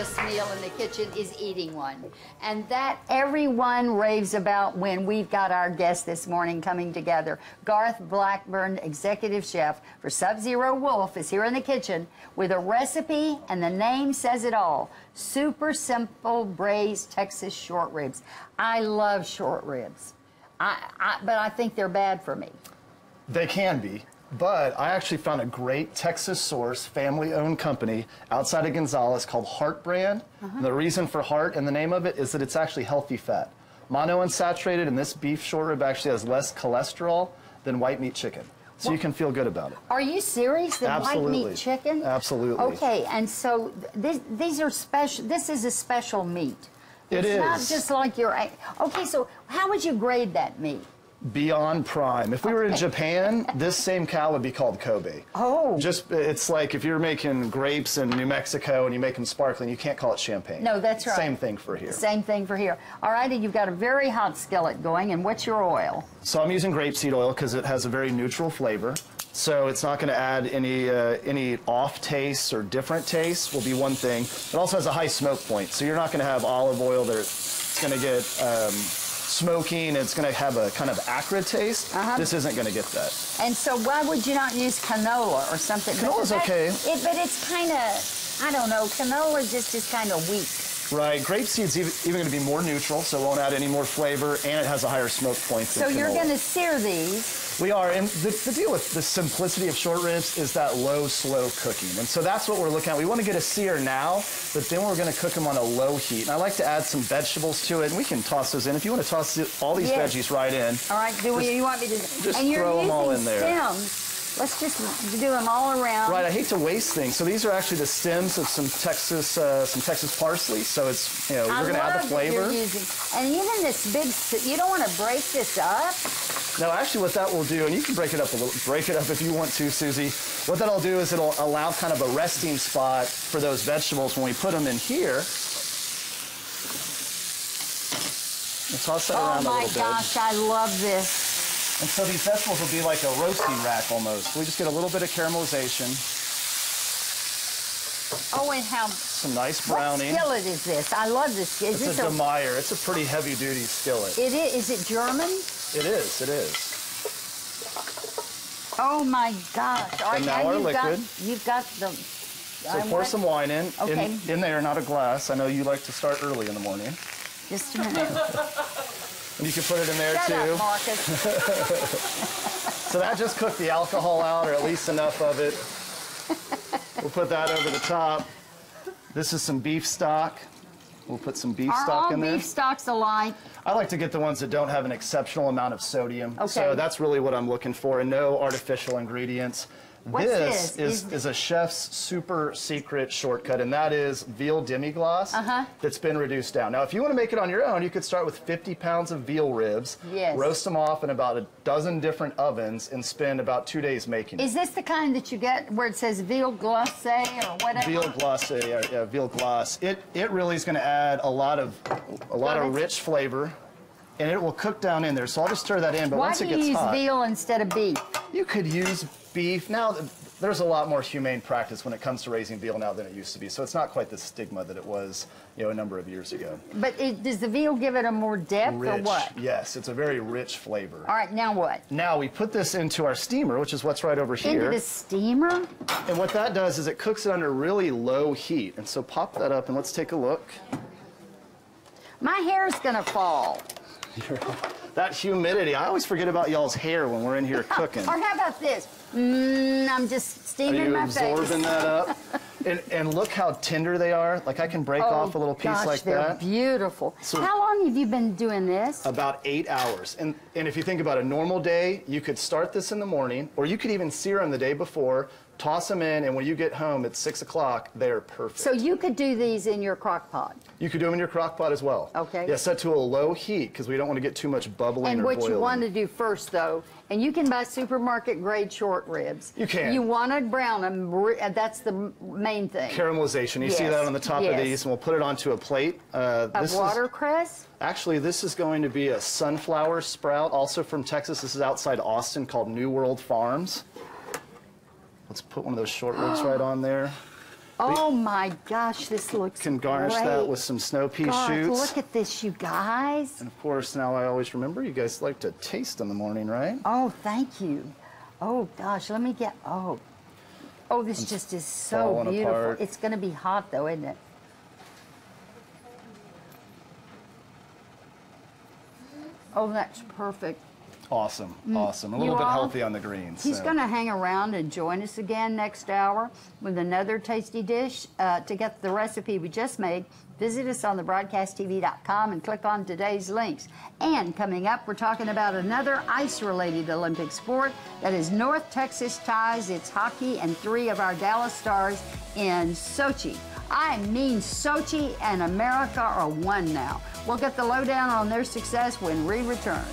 joyous meal in the kitchen is eating one. And that everyone raves about when we've got our guest this morning coming together. Garth Blackburn, executive chef for Sub-Zero Wolf, is here in the kitchen with a recipe, and the name says it all. Super simple braised Texas short ribs. I love short ribs, but I think they're bad for me. They can be. But I actually found a great Texas source, family-owned company outside of Gonzales called Heart Brand. The reason for Heart and the name of it is that it's actually healthy fat. Monounsaturated, and this beef short rib actually has less cholesterol than white meat chicken. So you can feel good about it. Are you serious? The white meat chicken? Absolutely. Okay, and so these are special. This is a special meat. It is. It's not just like your. Okay, so how would you grade that meat? Beyond prime. If we were in Japan, this same cow would be called Kobe. Oh. It's like if you're making grapes in New Mexico and you make them sparkling, you can't call it champagne. No, that's right. Same thing for here. Same thing for here. All righty, you've got a very hot skillet going, and what's your oil? So I'm using grapeseed oil because it has a very neutral flavor. So it's not going to add any off tastes or different tastes, will be one thing. It also has a high smoke point, so you're not going to have olive oil that's going to get smoking, it's going to have a kind of acrid taste. This isn't going to get that. And so why would you not use canola or something? Canola's okay. But it's kind of, I don't know, canola just is kind of weak. Right, grapeseed's even going to be more neutral, so it won't add any more flavor, and it has a higher smoke point than canola. So you're going to sear these. We are, and the deal with the simplicity of short ribs is that low, slow cooking. And so that's what we're looking at. We want to get a sear now, but then we're going to cook them on a low heat. And I like to add some vegetables to it, and we can toss those in. If you want to toss all these veggies right in. All right, you want me to? Just throw them all in there. Stems. Let's just do them all around. Right, I hate to waste things. So these are actually the stems of some Texas parsley. So it's, we're going to add the flavor. And even this big, you don't want to break this up? No, actually what that will do, and you can break it up a little, break it up if you want to, Susie. What that'll do is it'll allow kind of a resting spot for those vegetables when we put them in here. We'll toss that around a little bit. Oh my gosh, I love this. And so these vegetables will be like a roasting rack almost. We just get a little bit of caramelization. Oh, and how... Some nice browning. What skillet is this? I love this. It's a De Meyer. It's a pretty heavy-duty skillet. It is. Is it German? It is. It is. Oh, my gosh. And now our liquid. You've got the... So pour some wine in. Okay. In there, not a glass. I know you like to start early in the morning. Just a minute. And you can put it in there, too. Shut up, Marcus. So that just cooked the alcohol out, or at least enough of it. We'll put that over the top. This is some beef stock. We'll put some beef stock in there. Are all beef stocks alike? I like to get the ones that don't have an exceptional amount of sodium. Okay. So that's really what I'm looking for, and no artificial ingredients. What's this is a chef's super secret shortcut, and that is veal demi-glace that's been reduced down. Now, if you want to make it on your own, you could start with 50 pounds of veal ribs, roast them off in about a dozen different ovens, and spend about 2 days making it. Is this the kind that you get where it says veal glace or whatever? Veal glace, yeah, veal glace. It really is going to add a lot of rich flavor, and it will cook down in there. So I'll just stir that in, but once it gets hot. Why do you use veal instead of beef? You could use beef. Now, there's a lot more humane practice when it comes to raising veal now than it used to be, so it's not quite the stigma that it was, a number of years ago. But does the veal give it a more depth or what? Yes, it's a very rich flavor. All right, now what? Now we put this into our steamer, which is what's right over here. Into the steamer? And what that does is it cooks it under really low heat. And so pop that up and let's take a look. My hair's gonna fall. That humidity, I always forget about y'all's hair when we're in here cooking. Or how about this? I'm just steaming my face. Are you absorbing that up? And look how tender they are. Like I can break off a little piece like that. They're beautiful. So how long have you been doing this? About 8 hours. And if you think about a normal day, you could start this in the morning, or you could even sear them the day before, toss them in, and when you get home at 6 o'clock, they're perfect. So you could do these in your crock pot? You could do them in your crock pot as well. Okay. Yeah, set to a low heat because we don't want to get too much bubbling or boiling. And what you want to do first, though, and you can buy supermarket grade short ribs. You can. You want to brown them. That's the main thing. Caramelization. You see that on the top of these, and we'll put it onto a plate. Of watercress? Actually, this is going to be a sunflower sprout, also from Texas. This is outside Austin, called New World Farms. Let's put one of those short ribs right on there. Oh my gosh, this looks Can garnish great. that with some snow pea God, shoots. look at this, you guys. And of course, now I always remember you guys like to taste in the morning, right? Oh, thank you. Oh gosh, let me get, oh, this just is so falling beautiful. apart. It's gonna be hot though, isn't it? Oh, that's perfect. Awesome, awesome. A little You bit all- healthy on the greens. He's so. going to hang around and join us again next hour with another tasty dish. To get the recipe we just made, visit us on thebroadcasttv.com and click on today's links. And coming up, we're talking about another ice-related Olympic sport that is North Texas ties. It's hockey and 3 of our Dallas stars in Sochi. I mean, Sochi and America are one now. We'll get the lowdown on their success when we return.